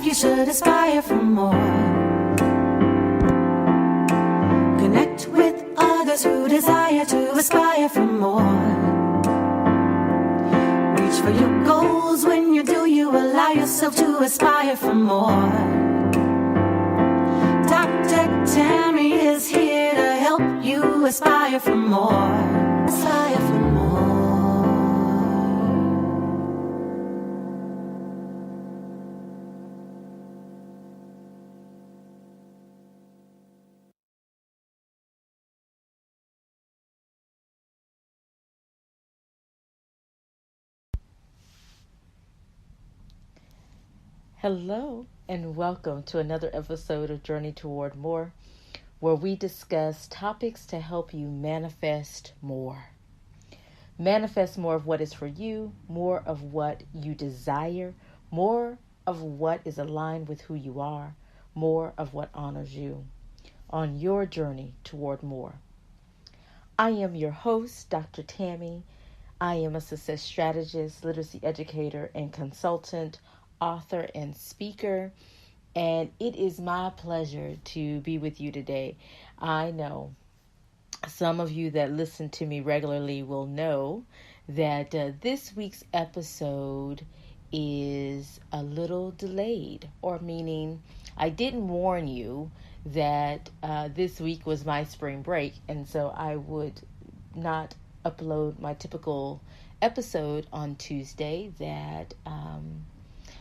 you should aspire for more. Connect with others who desire to aspire for more. Reach for your goals. When you do, you allow yourself to aspire for more. Dr. Tammy is here to help you aspire for more. Aspire for more. Hello, and welcome to another episode of Journey Toward More, where we discuss topics to help you manifest more. Manifest more of what is for you, more of what you desire, more of what is aligned with who you are, more of what honors you on your journey toward more. I am your host, Dr. Tammy. I am a success strategist, literacy educator, and consultant, author, and speaker, and it is my pleasure to be with you today. I know some of you that listen to me regularly will know that this week's episode is a little delayed, or meaning I didn't warn you that this week was my spring break, and so I would not upload my typical episode on Tuesday, that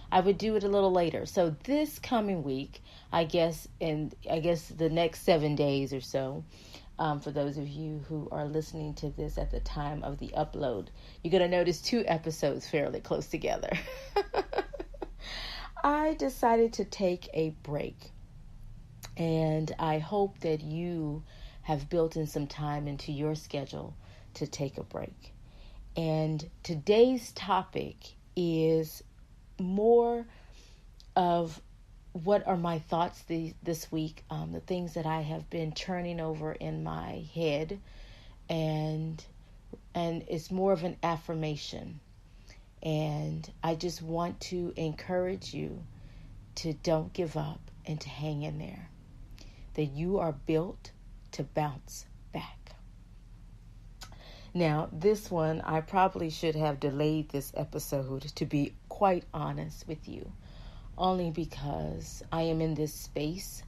I would do it a little later. So this coming week, I guess the next 7 days or so, for those of you who are listening to this at the time of the upload, you're going to notice 2 episodes fairly close together. I decided to take a break, and I hope that you have built in some time into your schedule to take a break. And today's topic is more of what are my thoughts this week, the things that I have been turning over in my head, and it's more of an affirmation. And I just want to encourage you to don't give up and to hang in there, that you are built to bounce back. Now, this one, I probably should have delayed this episode, to be quite honest with you, only because I am in this space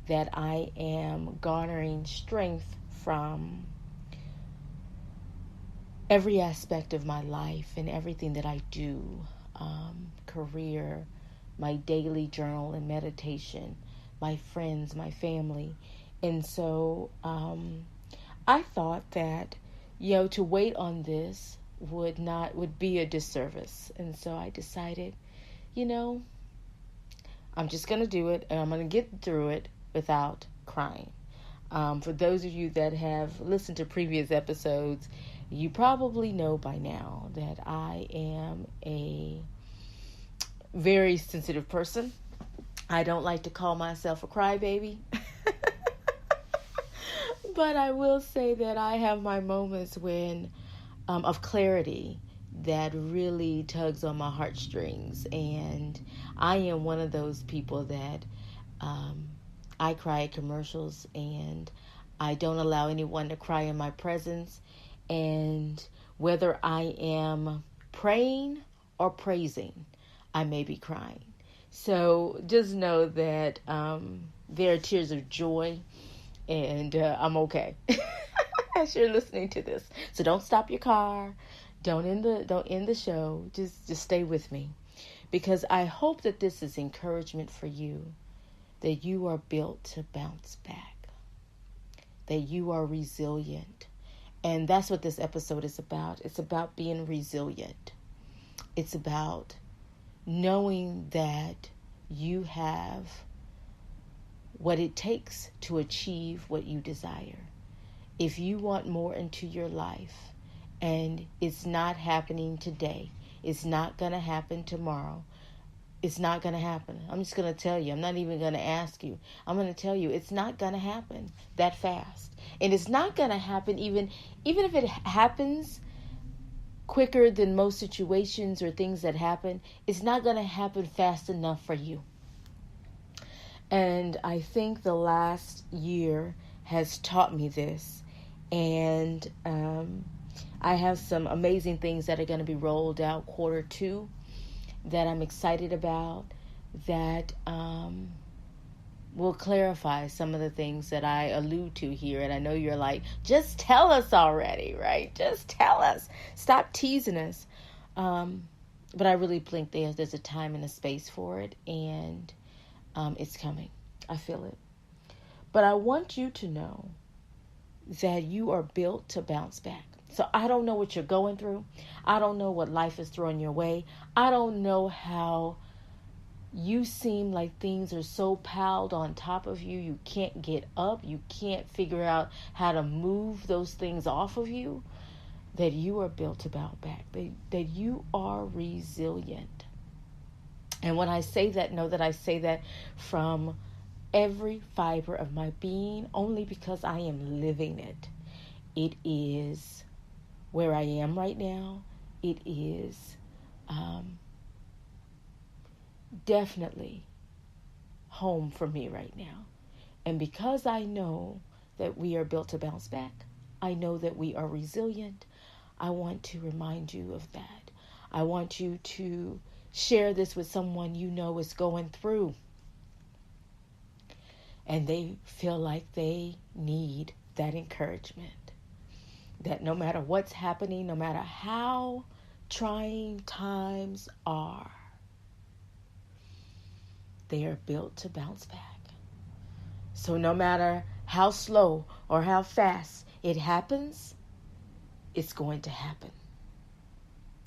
that I am garnering strength from every aspect of my life and everything that I do, career, my daily journal and meditation, my friends, my family. And so I thought that to wait on this would be a disservice. And so I decided, I'm just going to do it, and I'm going to get through it without crying. For those of you that have listened to previous episodes, you probably know by now that I am a very sensitive person. I don't like to call myself a crybaby. But I will say that I have my moments when of clarity that really tugs on my heartstrings. And I am one of those people that I cry at commercials, and I don't allow anyone to cry in my presence. And whether I am praying or praising, I may be crying. So just know that there are tears of joy, and I'm okay as you're listening to this. So don't stop your car. Don't end the show. Just stay with me, because I hope that this is encouragement for you, that you are built to bounce back, that you are resilient. And that's what this episode is about. It's about being resilient. It's about knowing that you have what it takes to achieve what you desire. If you want more into your life, and it's not happening today, it's not going to happen tomorrow, it's not going to happen. I'm just going to tell you. I'm not even going to ask you. I'm going to tell you it's not going to happen that fast. And it's not going to happen even if it happens quicker than most situations or things that happen, it's not going to happen fast enough for you. And I think the last year has taught me this. And I have some amazing things that are going to be rolled out Q2 that I'm excited about, that will clarify some of the things that I allude to here. And I know you're like, just tell us already, right? Just tell us. Stop teasing us. But I really think there's a time and a space for it, and it's coming. I feel it. But I want you to know that you are built to bounce back. So I don't know what you're going through. I don't know what life is throwing your way. I don't know how you seem like things are so piled on top of you, you can't get up, you can't figure out how to move those things off of you, that you are built to bounce back, that you are resilient. And when I say that, know that I say that from every fiber of my being, only because I am living it. It is where I am right now. It is definitely home for me right now. And because I know that we are built to bounce back, I know that we are resilient, I want to remind you of that. I want you to share this with someone you know is going through, and they feel like they need that encouragement. That no matter what's happening, no matter how trying times are, they are built to bounce back. So no matter how slow or how fast it happens, it's going to happen.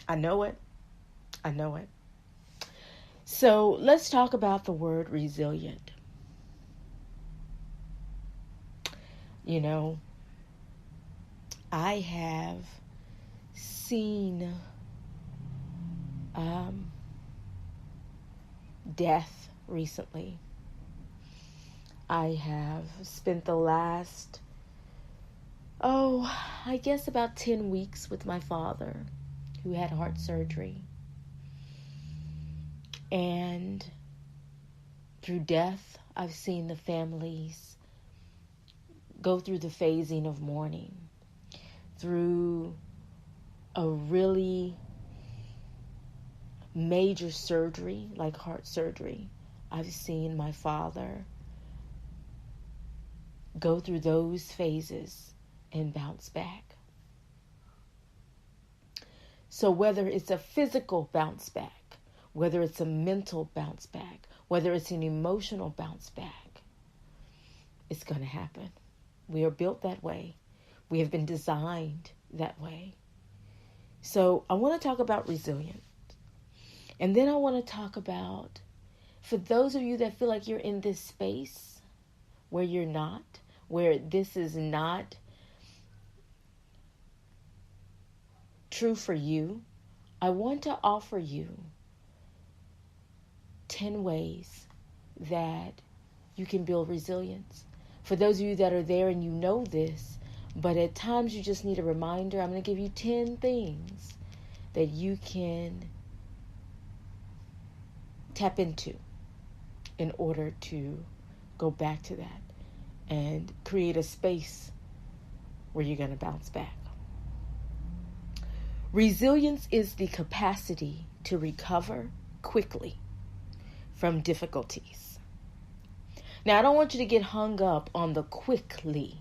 I know it. I know it. So let's talk about the word resilient. You know, I have seen death recently. I have spent the last, I guess about 10 weeks with my father, who had heart surgery. And through death, I've seen the families go through the phasing of mourning, through a really major surgery like heart surgery. I've seen my father go through those phases and bounce back. So whether it's a physical bounce back, whether it's a mental bounce back, whether it's an emotional bounce back, it's going to happen. We are built that way. We have been designed that way. So I want to talk about resilience. And then I want to talk about, for those of you that feel like you're in this space where you're not, where this is not true for you, I want to offer you 10 ways that you can build resilience. For those of you that are there and you know this, but at times you just need a reminder, I'm going to give you 10 things that you can tap into in order to go back to that and create a space where you're going to bounce back. Resilience is the capacity to recover quickly from difficulties. Now, I don't want you to get hung up on the quickly,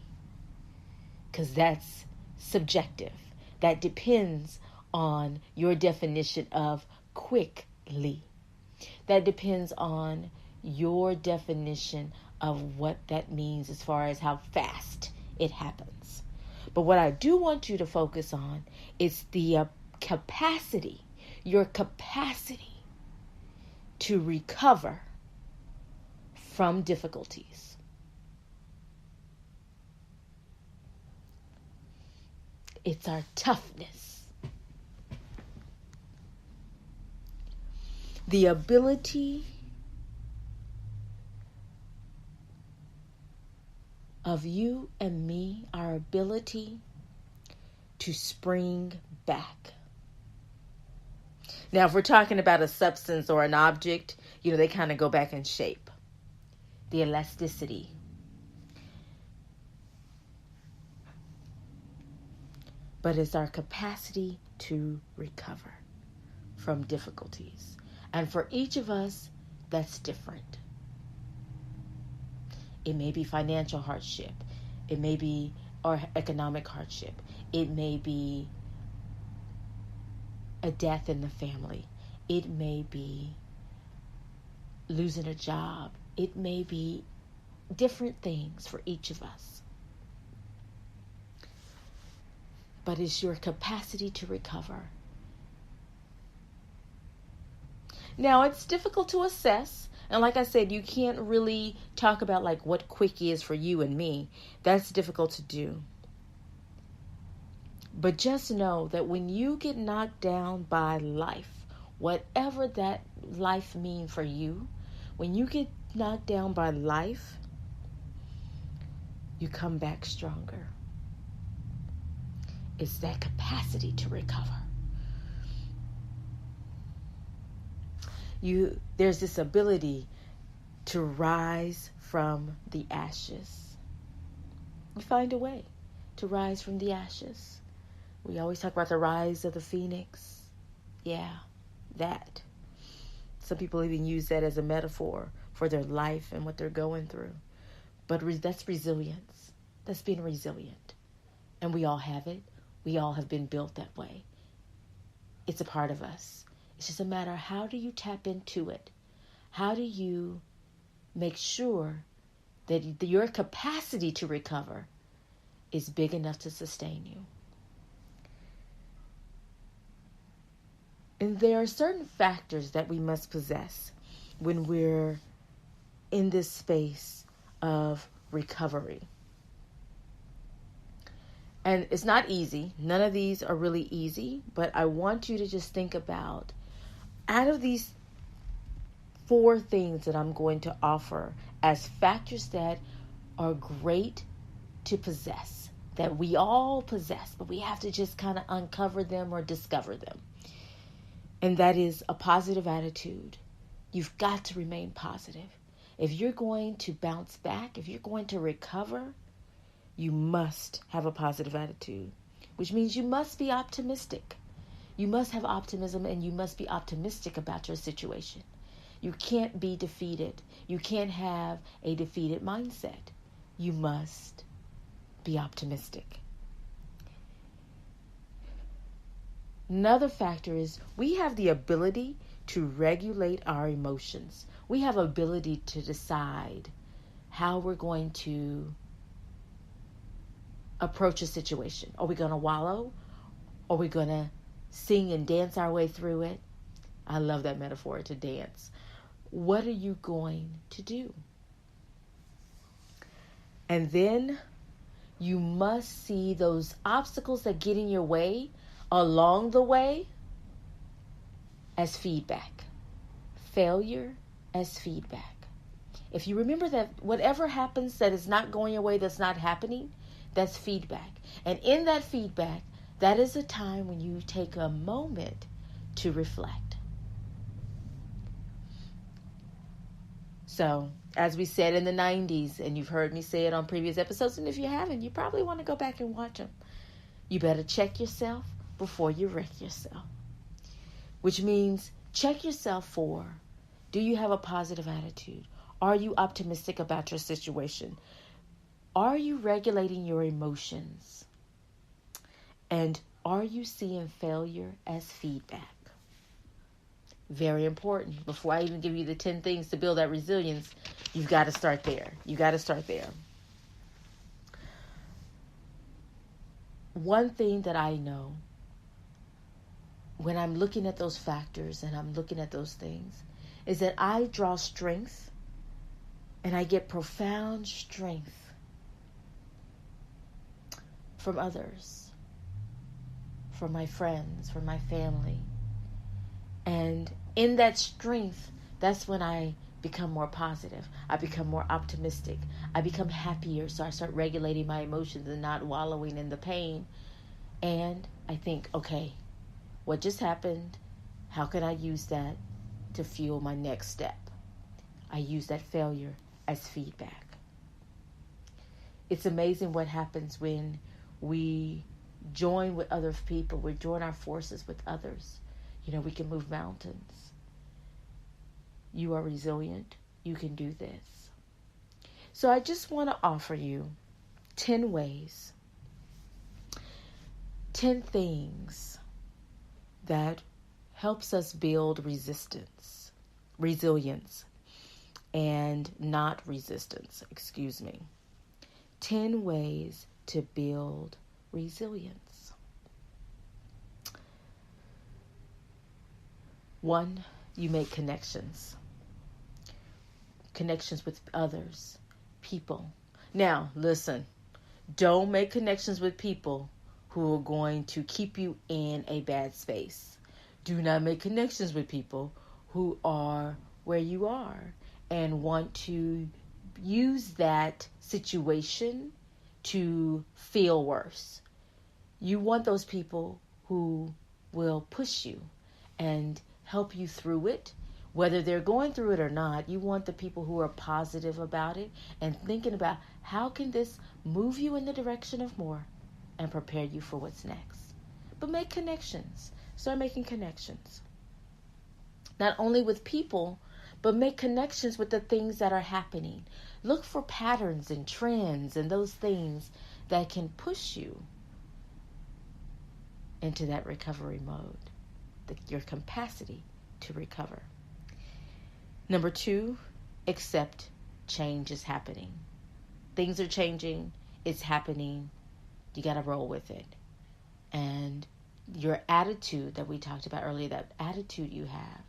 because that's subjective. That depends on your definition of quickly. That depends on your definition of what that means as far as how fast it happens. But what I do want you to focus on is the capacity, your capacity to recover from difficulties. It's our toughness. The ability of you and me, our ability to spring back. Now, if we're talking about a substance or an object, they kind of go back in shape. the elasticity. But it's our capacity to recover from difficulties. And for each of us, that's different. It may be financial hardship. It may be or economic hardship. It may be a death in the family. It may be losing a job. It may be different things for each of us. But it's your capacity to recover. Now, it's difficult to assess. And like I said, you can't really talk about like what quick is for you and me. That's difficult to do. But just know that when you get knocked down by life, whatever that life means for you, when you get knocked down by life, you come back stronger. It's that capacity to recover. There's this ability to rise from the ashes. You find a way to rise from the ashes. We always talk about the rise of the phoenix. Yeah, that. Some people even use that as a metaphor for their life and what they're going through. But that's resilience. That's being resilient. And we all have it. We all have been built that way. It's a part of us. It's just a matter of how do you tap into it? How do you make sure that your capacity to recover is big enough to sustain you? And there are certain factors that we must possess when we're in this space of recovery. And it's not easy. None of these are really easy, but I want you to just think about, out of these 4 things that I'm going to offer as factors that are great to possess, that we all possess, but we have to just kind of uncover them or discover them. And that is a positive attitude. You've got to remain positive. If you're going to bounce back, if you're going to recover, you must have a positive attitude, which means you must be optimistic. You must have optimism and you must be optimistic about your situation. You can't be defeated. You can't have a defeated mindset. You must be optimistic. Another factor is we have the ability to regulate our emotions. We have ability to decide how we're going to approach a situation. Are we going to wallow? Are we going to sing and dance our way through it? I love that metaphor, to dance. What are you going to do? And then you must see those obstacles that get in your way along the way as feedback. Failure as feedback. If you remember that whatever happens that is not going your way, that's not happening, that's feedback. And in that feedback, that is a time when you take a moment to reflect. So, as we said in the 90s, and you've heard me say it on previous episodes, and if you haven't, you probably want to go back and watch them. You better check yourself before you wreck yourself. Which means check yourself for, do you have a positive attitude? Are you optimistic about your situation? Are you regulating your emotions? And are you seeing failure as feedback? Very important. Before I even give you the 10 things to build that resilience, you've got to start there. You got to start there. One thing that I know when I'm looking at those factors and I'm looking at those things is that I draw strength and I get profound strength from others, from my friends, from my family. And in that strength, that's when I become more positive. I become more optimistic. I become happier. So I start regulating my emotions and not wallowing in the pain. And I think, okay, what just happened? How can I use that to fuel my next step? I use that failure as feedback. It's amazing what happens when we join with other people. We join our forces with others. We can move mountains. You are resilient. You can do this. So I just want to offer you 10 ways, 10 things that helps us build resilience, and not resistance, 10 ways to build resilience. 1, you make connections with others, people. Now, listen, don't make connections with people who are going to keep you in a bad space. Do not make connections with people who are where you are and want to use that situation to feel worse. You want those people who will push you and help you through it. Whether they're going through it or not, you want the people who are positive about it and thinking about how can this move you in the direction of more and prepare you for what's next. But make connections. Start making connections. Not only with people, but make connections with the things that are happening. Look for patterns and trends and those things that can push you into that recovery mode, your capacity to recover. Number 2, accept change is happening. Things are changing. It's happening. You got to roll with it. And your attitude that we talked about earlier, that attitude you have,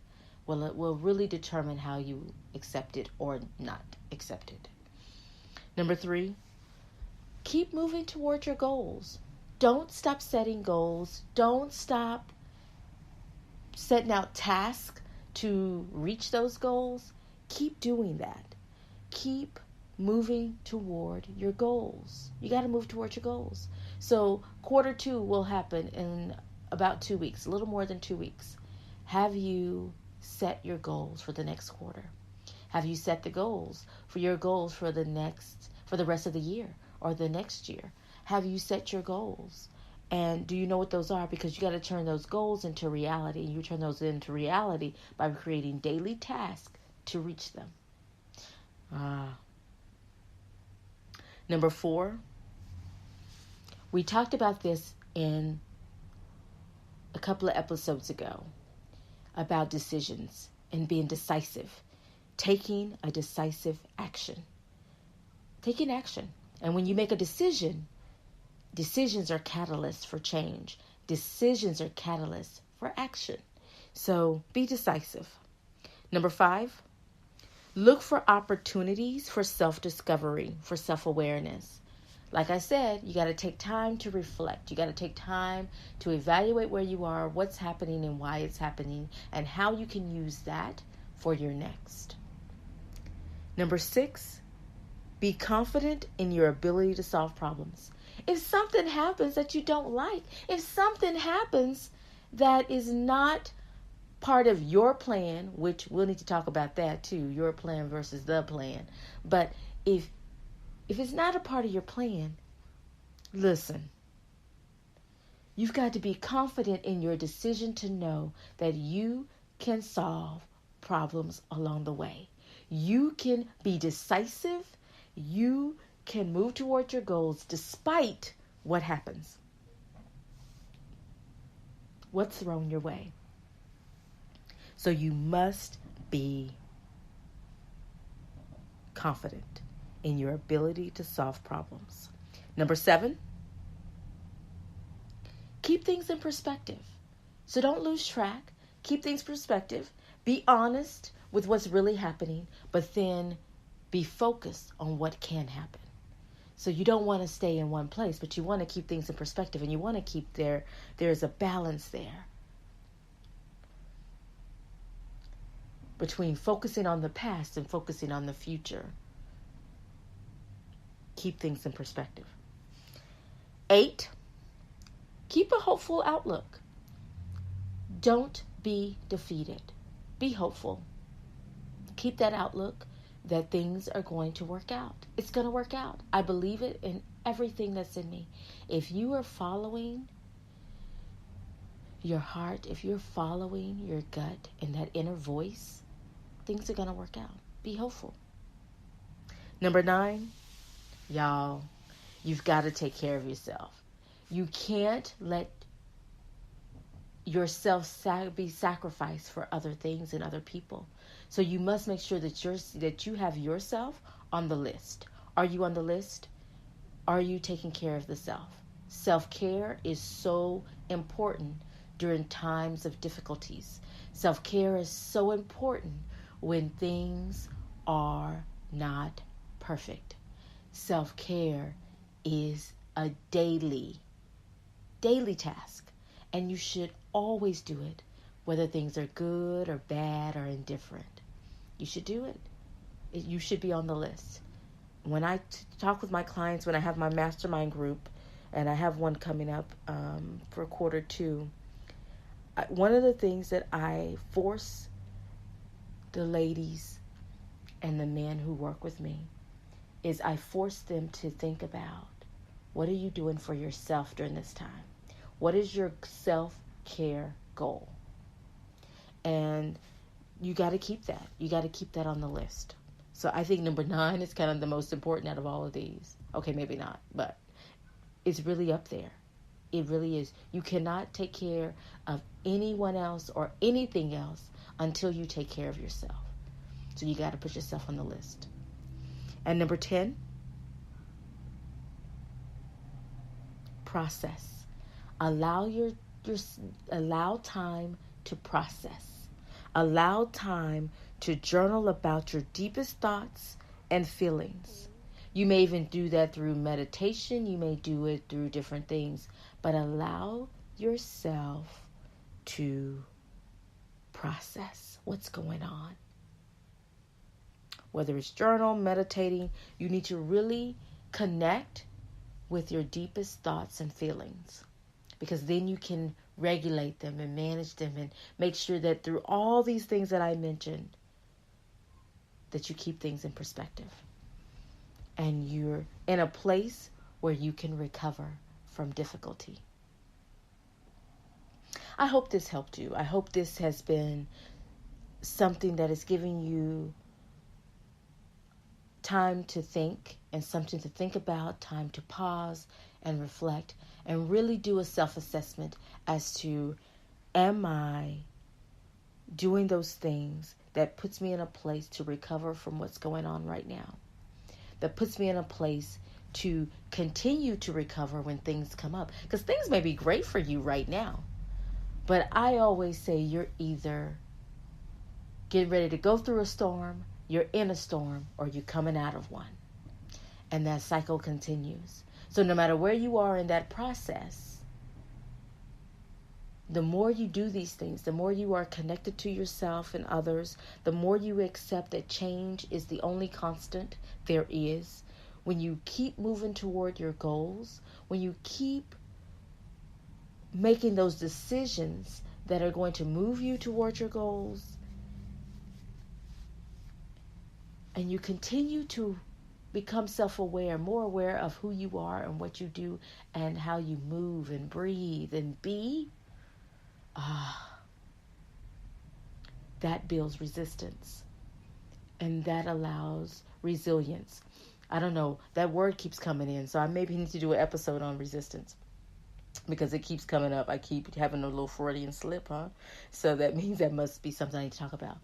well, it will really determine how you accept it or not accept it. Number 3, keep moving toward your goals. Don't stop setting goals. Don't stop setting out tasks to reach those goals. Keep doing that. Keep moving toward your goals. You got to move toward your goals. So quarter 2 will happen in about 2 weeks, a little more than 2 weeks. Have you set your goals for the next quarter? Have you set the goals for your goals for the rest of the year or the next year? Have you set your goals? And do you know what those are? Because you got to turn those goals into reality. You turn those into reality by creating daily tasks to reach them. Number 4, we talked about this in a couple of episodes ago about decisions and being decisive, taking a decisive action. Taking action. And when you make a decision, decisions are catalysts for change. Decisions are catalysts for action. So be decisive. Number 5, look for opportunities for self-discovery, for self-awareness. Like I said, you got to take time to reflect. You got to take time to evaluate where you are, what's happening and why it's happening, and how you can use that for your next. Number 6, be confident in your ability to solve problems. If something happens that you don't like, if something happens that is not part of your plan, which we'll need to talk about that too, your plan versus the plan. But if it's not a part of your plan, listen. You've got to be confident in your decision to know that you can solve problems along the way. You can be decisive. You can move toward your goals despite what happens. What's thrown your way. So you must be confident in your ability to solve problems. Number 7, keep things in perspective. So don't lose track. Keep things in perspective. Be honest with what's really happening, but then be focused on what can happen. So you don't want to stay in one place, but you want to keep things in perspective, and you want to keep there's a balance there between focusing on the past and focusing on the future. Keep things in perspective. 8, keep a hopeful outlook. Don't be defeated. Be hopeful. Keep that outlook. that things are going to work out. It's going to work out. I believe it in everything that's in me. If you are following your heart, if you're following your gut and that inner voice, things are going to work out. Be hopeful. Number 9, y'all, you've got to take care of yourself. You can't let yourself be sacrificed for other things and other people. So you must make sure that you have yourself on the list. Are you on the list? Are you taking care of the self? Self-care is so important during times of difficulties. Self-care is so important when things are not perfect. Self-care is a daily task, and you should always do it, whether things are good or bad or indifferent. You should do it. You should be on the list. When I talk with my clients, when I have my mastermind group, and I have one coming up for Q2, one of the things that I force the ladies and the men who work with me is I force them to think about, what are you doing for yourself during this time? What is your self-care goal? And you got to keep that. You got to keep that on the list. So I think number 9 is kind of the most important out of all of these. Okay, maybe not, but it's really up there. It really is. You cannot take care of anyone else or anything else until you take care of yourself. So you got to put yourself on the list. And number 10, process. Allow allow time to process. Allow time to journal about your deepest thoughts and feelings. You may even do that through meditation. You may do it through different things. But allow yourself to process what's going on. Whether it's journal, meditating, you need to really connect with your deepest thoughts and feelings, because then you can regulate them and manage them and make sure that through all these things that I mentioned, that you keep things in perspective and you're in a place where you can recover from difficulty. I hope this helped you. I hope this has been something that is giving you time to think and something to think about, time to pause and reflect and really do a self-assessment as to, am I doing those things that puts me in a place to recover from what's going on right now, that puts me in a place to continue to recover when things come up? Because things may be great for you right now, but I always say you're either getting ready to go through a storm, you're in a storm, or you're coming out of one. And that cycle continues. So no matter where you are in that process, the more you do these things, the more you are connected to yourself and others, the more you accept that change is the only constant there is. When you keep moving toward your goals, when you keep making those decisions that are going to move you toward your goals, and you continue to become self-aware, more aware of who you are and what you do and how you move and breathe and be, that builds resistance. And that allows resilience. I don't know, that word keeps coming in, so I maybe need to do an episode on resistance, because it keeps coming up. I keep having a little Freudian slip, So that means that must be something I need to talk about.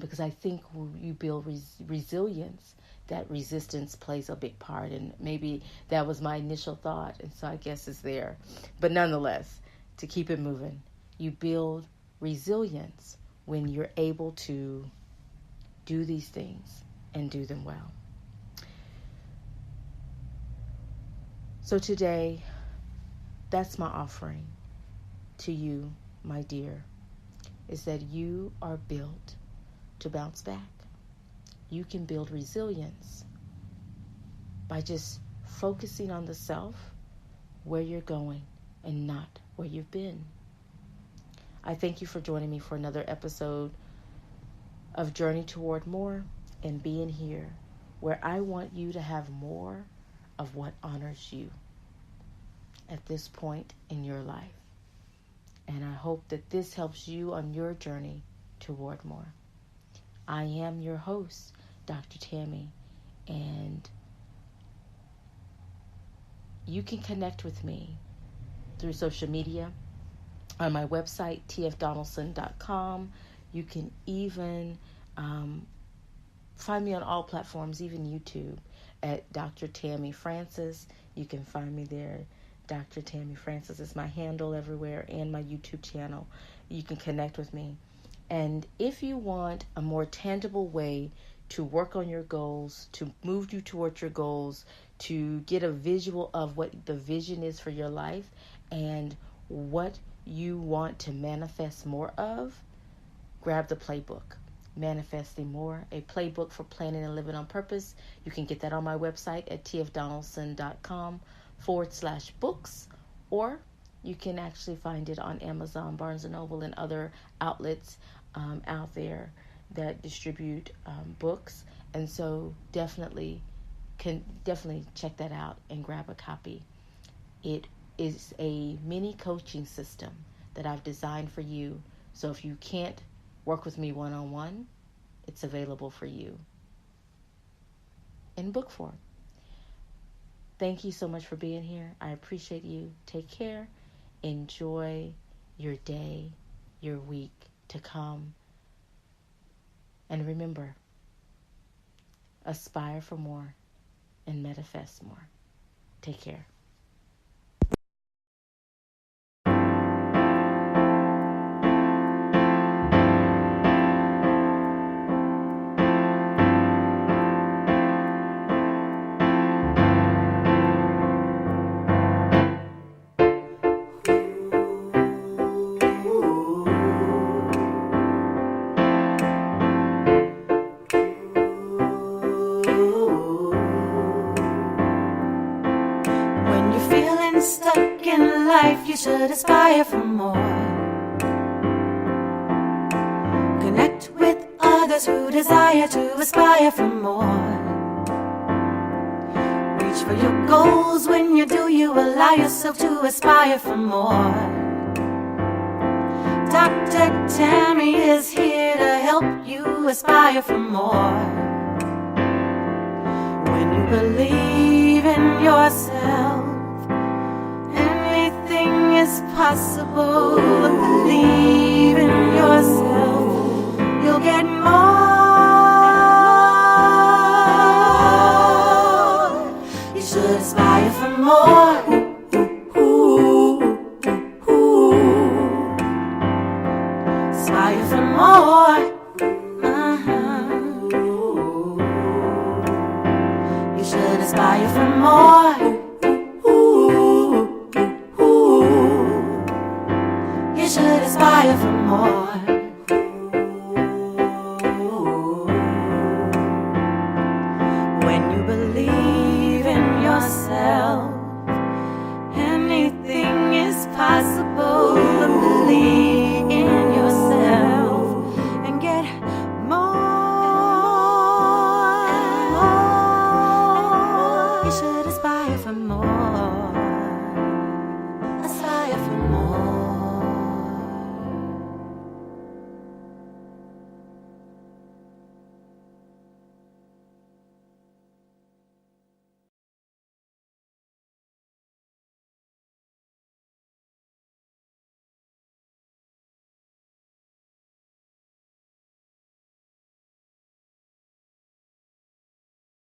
Because I think when you build resilience, that resistance plays a big part. And maybe that was my initial thought. And so I guess it's there. But nonetheless, to keep it moving, you build resilience when you're able to do these things and do them well. So today, that's my offering to you, my dear, is that you are built to bounce back. You can build resilience by just focusing on the self, where you're going, and not where you've been. I thank you for joining me for another episode of Journey Toward More. and being here where I want you to have more of what honors you at this point in your life. And I hope that this helps you on your journey toward more. I am your host, Dr. Tammy, and you can connect with me through social media on my website, tfdonaldson.com. You can even find me on all platforms, even YouTube, at Dr. Tammy Francis. You can find me there. Dr. Tammy Francis is my handle everywhere, and my YouTube channel. You can connect with me. And if you want a more tangible way to work on your goals, to move you towards your goals, to get a visual of what the vision is for your life and what you want to manifest more of, grab the playbook. Manifesting More, a playbook for planning and living on purpose. You can get that on my website at tfdonaldson.com/books, or you can actually find it on Amazon, Barnes & Noble, and other outlets out there that distribute books. And so definitely check that out and grab a copy. It is a mini coaching system that I've designed for you. So if you can't work with me one-on-one, it's available for you in book form. Thank you so much for being here. I appreciate you. Take care. Enjoy your day, your week to come. And remember, aspire for more and manifest more. Take care. When you're feeling stuck in life, you should aspire for more. Connect with others who desire to aspire for more. Reach for your goals. When you do, you allow yourself to aspire for more. Dr. Tammy is here to help you aspire for more. When you believe in yourself, anything is possible. Believe in yourself, you'll get more. You should aspire for more. Aspire for more. You should aspire for more. You should aspire for more.